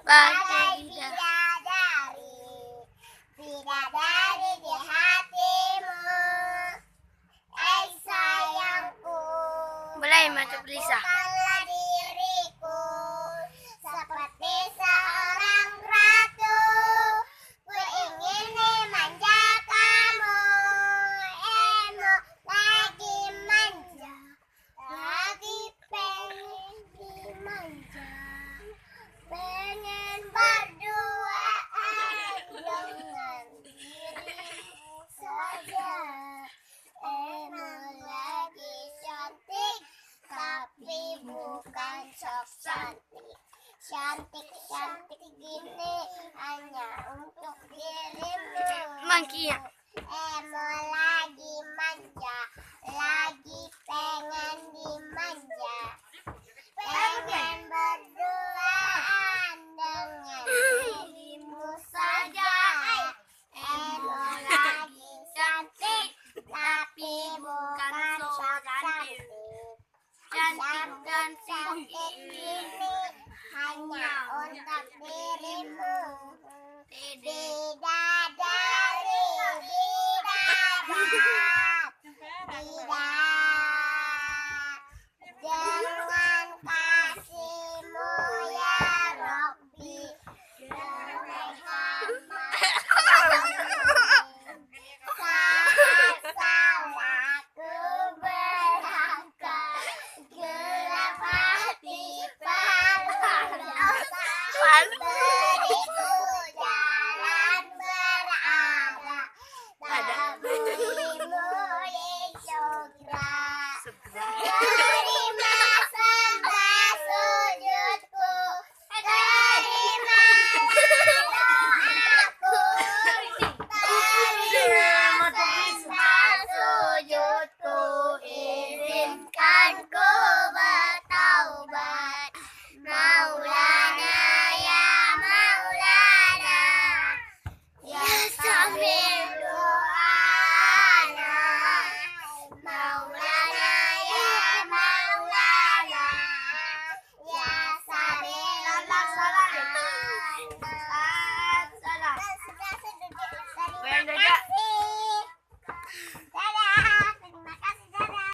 Bagai bidadari, bidadari di hatimu, sayangku. Mulai macam Lisa. Bukanlah diriku seperti seorang ratu. Ku ingin manja kamu, lagi manja, lagi pengen dimanja. Pengen berduaan dengan dirimu saja. Lagi cantik, tapi bukan sok cantik. Cantik-cantik gini hanya untuk dirimu. Mangkia. Lagi manja, lagi pengen dimanja. Pengen berduaan dengan dirimu saja. Lagi cantik, tapi bukan sok cantik. Cantik dan Cantik ini hanya untuk dirimu. Bidadari, dengan kasihmu ya Rabbi, dengan saat salahku berangkat, gelap hati palu dosa.